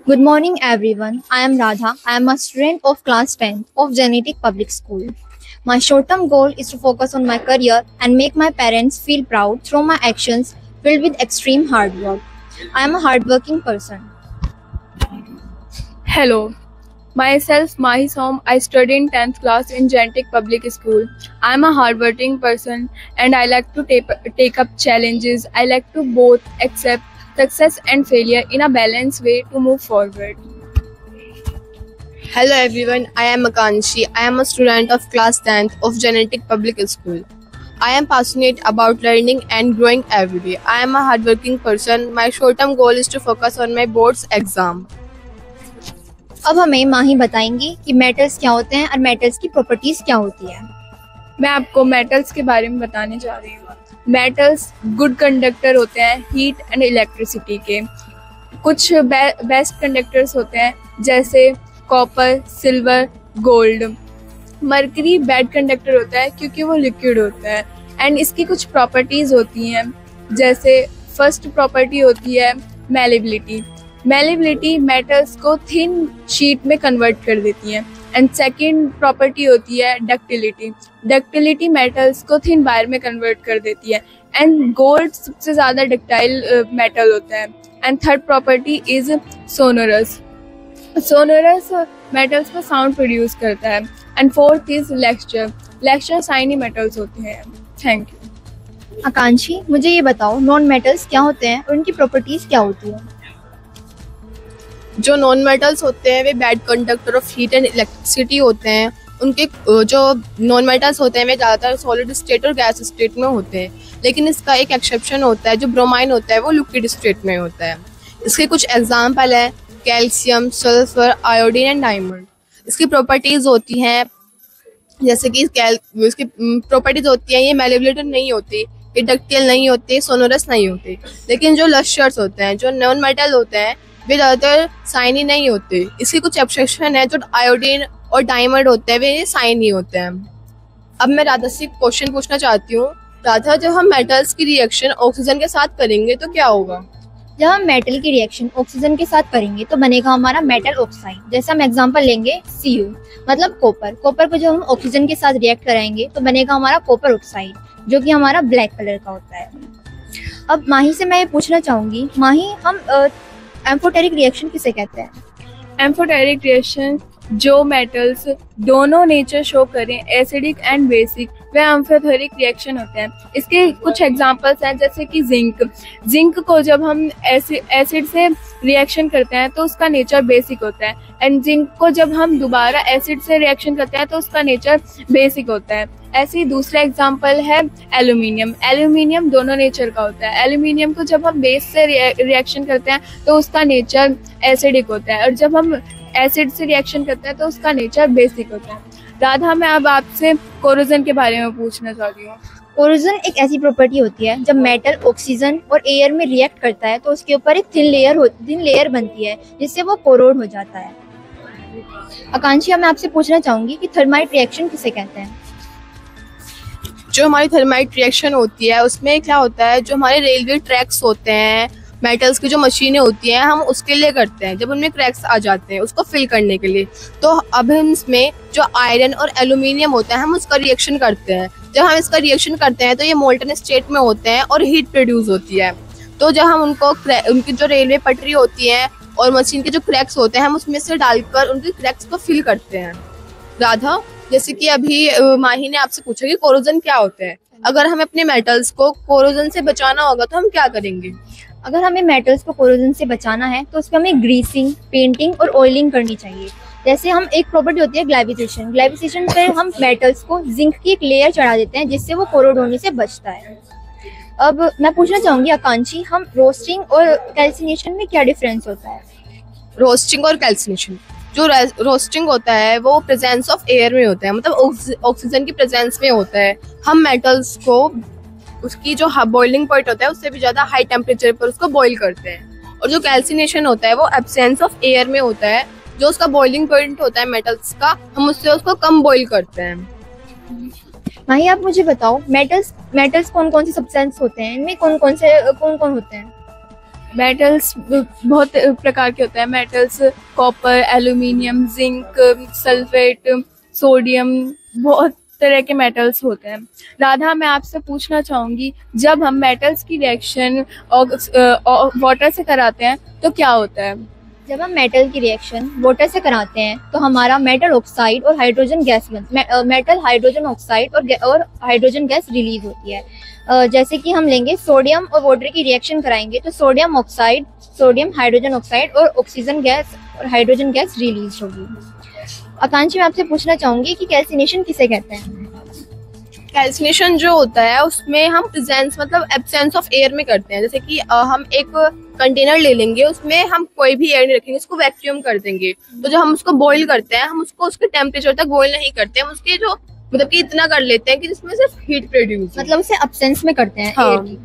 Good morning, everyone. I am Radha. I am a student of class 10th of Genetic Public School. My short term goal is to focus on my career and make my parents feel proud through my actions filled with extreme hard work. I am a hardworking person. Hello, myself Mahi Som. I study in 10th class in Genetic Public School. I am a hardworking person and I like to take up challenges. I like to both accept success and failure in a balanced way to move forward. Hello everyone, I am Akanshi. I am a student of class 10th of Genetic Public School. I am passionate about learning and growing every day. I am a hardworking person. My short-term goal is to focus on my board's exam. अब हमें माही बताएंगी कि metals क्या होते हैं और metals की properties क्या होती है। मैं आपको मेटल्स के बारे में बताने जा रही हूँ। मेटल्स गुड कंडक्टर होते हैं हीट एंड इलेक्ट्रिसिटी के। कुछ बेस्ट कंडक्टर्स होते हैं जैसे copper, silver, gold. Mercury bad conductor होता है क्योंकि वो लिक्विड होता है एंड इसकी कुछ प्रॉपर्टीज होती हैं जैसे फर्स्ट प्रॉपर्टी होती है मैलेबिलिटी। मैलेबिलिटी मेटल्स को थिन शीट में कन्वर्ट कर देती है एंड सेकंड प्रॉपर्टी होती है डक्टिलिटी। डक्टिलिटी मेटल्स को थिन वायर में कन्वर्ट कर देती है एंड गोल्ड सबसे ज़्यादा डक्टाइल मेटल होता है and third property is sonorous. Sonorous metals में साउंड प्रोड्यूस करता है and fourth is lustre. Lustre shiny metals होते हैं। Thank you. आकांक्षी, मुझे ये बताओ नॉन मेटल्स क्या होते हैं और उनकी प्रॉपर्टीज क्या होती है। जो नॉन मेटल्स होते हैं वे bad conductor of heat and electricity होते हैं। उनके जो नॉन मेटल्स होते हैं वे ज़्यादातर सॉलिड स्टेट और गैस स्टेट में होते हैं, लेकिन इसका एक एक्सेप्शन होता है। जो ब्रोमाइन होता है वो लिक्विड स्टेट में होता है। इसके कुछ एग्जाम्पल हैं calcium, sulphur, iodine and diamond. इसकी प्रॉपर्टीज़ होती हैं जैसे कि इसकी प्रॉपर्टीज़ होती हैं ये मैलेबिलिटी नहीं होती, ये डक्टाइल नहीं होते, सोनोरस नहीं होते। लेकिन जो लस्टर्स होते हैं, जो नॉन मेटल होते हैं वे ज़्यादातर शाइनी नहीं होते। इसकी कुछ एक्सेप्शन है। जो आयोडीन और डायमंड होते हैं वे शाइनी होते हैं। अब मैं राधा से क्वेश्चन पूछना चाहती हूँ। राधा, जब हम मेटल्स की रिएक्शन ऑक्सीजन के साथ करेंगे तो क्या होगा? जब हम मेटल की रिएक्शन ऑक्सीजन के साथ करेंगे तो बनेगा हमारा मेटल ऑक्साइड। जैसे हम एग्जांपल लेंगे Cu मतलब कॉपर। कॉपर को जब हम ऑक्सीजन के साथ रिएक्ट कराएंगे तो बनेगा हमारा कॉपर ऑक्साइड जो कि हमारा ब्लैक कलर का होता है। अब माही से मैं ये पूछना चाहूंगी, माही हम एम्फोटेरिक रिएक्शन किसे कहते हैं? एम्फोटेरिक रिएक्शन जो मेटल्स दोनों नेचर शो करें acidic and basic way amphoteric reaction होते हैं। इसके कुछ एग्जांपल्स हैं जैसे कि जिंक को जब हम एसिड से रिएक्शन करते हैं तो उसका नेचर बेसिक होता है एंड जिंक को जब हम दोबारा एसिड से रिएक्शन करते हैं तो उसका नेचर बेसिक होता है। ऐसे ही दूसरा एग्जांपल है एल्यूमिनियम। एल्यूमिनियम दोनों नेचर का होता है। एल्यूमिनियम को जब हम बेस से रिएक्शन करते हैं तो उसका नेचर एसिडिक होता है और जब हम एसिड से रिएक्शन करते हैं तो उसका नेचर बेसिक होता है। राधा, मैं अब आपसे कोरोजन के बारे में पूछना चाहती हूँ। कोरोजन एक ऐसी प्रॉपर्टी होती है जब मेटल ऑक्सीजन और एयर में रिएक्ट करता है तो उसके ऊपर एक थिन लेयर बनती है जिससे वो कोरोड हो जाता है। आकांक्षी, मैं आपसे पूछना चाहूंगी कि थर्माइट रिएक्शन किसे कहते हैं? जो हमारी थर्माइट रिएक्शन होती है उसमें क्या होता है, जो हमारे रेलवे ट्रैक्स होते हैं, मेटल्स की जो मशीनें होती हैं हम उसके लिए करते हैं। जब उनमें क्रैक्स आ जाते हैं उसको फिल करने के लिए, तो अब हम इसमें जो आयरन और एल्यूमिनियम होता है हम उसका रिएक्शन करते हैं। जब हम इसका रिएक्शन करते हैं तो ये मोल्टन स्टेट में होते हैं और हीट प्रोड्यूस होती है। तो जब हम उनकी जो रेलवे पटरी होती है और मशीन के जो क्रैक्स होते हैं हम उसमें से डालकर उनके क्रैक्स को फिल करते हैं। राधा, जैसे कि अभी माही ने आपसे पूछा कि कोरोजन क्या होता है, अगर हमें अपने मेटल्स को कोरोजन से बचाना होगा तो हम क्या करेंगे? अगर हमें मेटल्स को कोरोजन से बचाना है तो उसमें हमें ग्रीसिंग, पेंटिंग और ऑयलिंग करनी चाहिए। जैसे हम एक प्रॉपर्टी होती है ग्लेविसेशन। ग्लेविसेशन पे हम मेटल्स को जिंक की एक लेयर चढ़ा देते हैं जिससे वो कोरोड होने से बचता है। अब मैं पूछना चाहूंगी आकांक्षी, हम रोस्टिंग और कैल्सिनेशन में क्या डिफरेंस होता है? रोस्टिंग और कैल्सिनेशन, जो रोस्टिंग होता है वो प्रेजेंस ऑफ एयर में होता है, मतलब ऑक्सीजन की प्रेजेंस में होता है। हम मेटल्स को उसकी जो बॉइलिंग पॉइंट होता है उससे भी ज़्यादा हाई टेम्परेचर पर उसको बॉईल करते हैं। और जो कैल्सिनेशन होता है वो एब्सेंस ऑफ एयर में होता है। जो उसका बॉइलिंग पॉइंट होता है मेटल्स का, हम उससे उसको कम बॉईल करते हैं। माही, आप मुझे बताओ मेटल्स कौन कौन से सब्सटेंस होते हैं, इनमें कौन कौन होते हैं? मेटल्स बहुत प्रकार के होते हैं। Metals copper, aluminium, zinc, sulphate, sodium, बहुत तरह के मेटल्स होते हैं। राधा, मैं आपसे पूछना चाहूँगी, जब हम मेटल्स की रिएक्शन वाटर से कराते हैं तो क्या होता है? जब हम मेटल की रिएक्शन वाटर से कराते हैं तो हमारा मेटल ऑक्साइड और hydrogen gas metal hydrogen oxide और हाइड्रोजन गैस रिलीज होती है। जैसे कि हम लेंगे सोडियम और वाटर की रिएक्शन कराएंगे तो sodium oxide, sodium hydrogen oxide और ऑक्सीजन गैस और हाइड्रोजन गैस रिलीज होगी। आकांक्षी, मैं आपसे पूछना चाहूंगी कि कैल्सिनेशन किसे कहते हैं? कैल्सिनेशन जो होता है उसमें हम प्रेजेंस मतलब एब्सेंस ऑफ एयर में करते हैं। जैसे कि हम एक कंटेनर ले लेंगे, उसमें हम कोई भी एयर नहीं रखेंगे, उसको वैक्यूम कर देंगे। तो जब हम उसको बॉईल करते हैं, हम उसको उसके टेम्परेचर तक बॉईल नहीं करते, हम उसके जो मतलब कि इतना कर लेते हैं कि जिसमें सिर्फ हीट प्रोड्यूस, मतलब उसे एब्सेंस में करते हैं। हाँ। एयर की।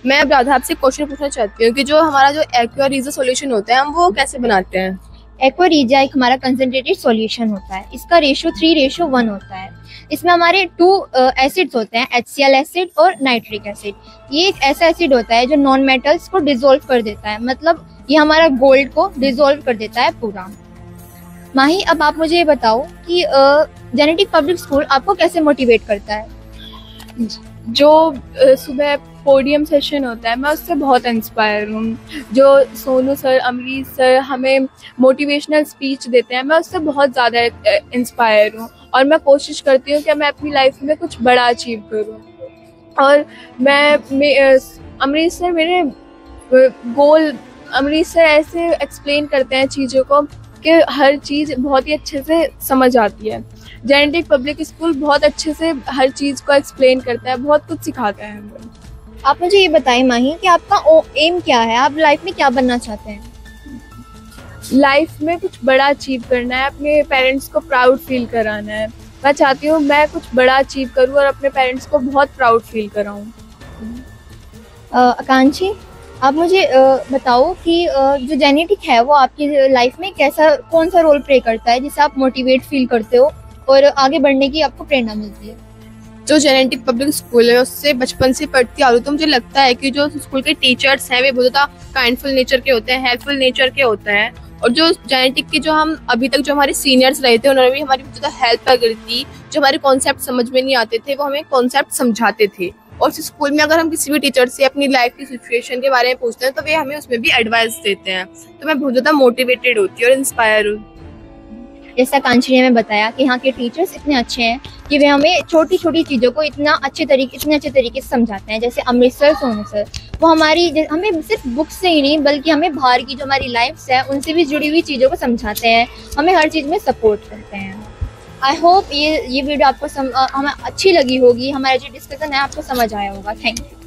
मैं अब राधा आपसे क्वेश्चन पूछना चाहती हूँ कि जो हमारा जो एक्वा रीज़ा सॉल्यूशन होता है हम वो कैसे बनाते हैं? एक्वा रीजा एक हमारा कंसंट्रेटेड सॉल्यूशन होता है। इसका रेशियो 3:1 होता है। इसमें हमारे 2 एसिड्स होते हैं, HCl एसिड और नाइट्रिक एसिड। ये एक ऐसा एसिड होता है जो नॉन मेटल्स को डिसॉल्व कर देता है, मतलब ये हमारा गोल्ड को डिसॉल्व कर देता है पूरा। माही, अब आप मुझे ये बताओ कि जेनेटिक पब्लिक स्कूल आपको कैसे मोटिवेट करता है? जो सुबह पोडियम सेशन होता है, मैं उससे बहुत इंस्पायर हूँ। जो सोनू सर, अमरीश सर हमें मोटिवेशनल स्पीच देते हैं, मैं उससे बहुत ज़्यादा इंस्पायर हूँ और मैं कोशिश करती हूँ कि मैं अपनी लाइफ में कुछ बड़ा अचीव करूँ। और अमरीश सर मेरे गोल, अमरीश सर ऐसे एक्सप्लेन करते हैं चीज़ों को कि हर चीज़ बहुत ही अच्छे से समझ आती है। जेनेटिक पब्लिक स्कूल बहुत अच्छे से हर चीज़ को एक्सप्लेन करता है, बहुत कुछ सिखाता है हमें। आप मुझे ये बताएं माही कि आपका एम क्या है? आप लाइफ में क्या बनना चाहते हैं? लाइफ में कुछ बड़ा अचीव करना है, अपने पेरेंट्स को प्राउड फील कराना है। मैं चाहती हूँ मैं कुछ बड़ा अचीव करूँ और अपने पेरेंट्स को बहुत प्राउड फील कराऊँ। आकांक्षी, आप मुझे बताओ कि जो जेनेटिक है वो आपकी लाइफ में कौन सा रोल प्ले करता है जिससे आप मोटिवेट फील करते हो और आगे बढ़ने की आपको प्रेरणा मिलती है? जो जेनेटिक पब्लिक स्कूल है उससे बचपन से पढ़ती आ रही हूँ, तो मुझे लगता है कि जो स्कूल के टीचर्स हैं वे बहुत ज़्यादा काइंडफुल नेचर के होते हैं, हेल्पफुल नेचर के होते हैं। और जो जेनेटिक के जो हम अभी तक जो हमारे सीनियर्स रहे थे उन्होंने भी हमारी बहुत ज़्यादा हेल्प करी थी। जो हमारे कॉन्सेप्ट समझ में नहीं आते थे वो हमें कॉन्सेप्ट समझाते थे। और स्कूल में अगर हम किसी भी टीचर से अपनी लाइफ की सिचुएशन के बारे में पूछते हैं तो वे हमें उसमें भी एडवाइस देते हैं। तो मैं बहुत ज़्यादा मोटिवेटेड होती हूँ और इंस्पायर हूँ। जैसा कांचनी ने हमें बताया कि यहाँ के टीचर्स इतने अच्छे हैं कि वे हमें छोटी छोटी चीज़ों को इतने अच्छे तरीके से समझाते हैं। जैसे अमृतसर सोनू सर, वो हमें सिर्फ बुक से ही नहीं बल्कि हमें बाहर की जो हमारी लाइफ है उनसे भी जुड़ी हुई चीज़ों को समझाते हैं, हमें हर चीज़ में सपोर्ट करते हैं। आई होप ये वीडियो आपको हमें अच्छी लगी होगी, हमारा जो डिस्कशन है आपको समझ आया होगा। Thank you.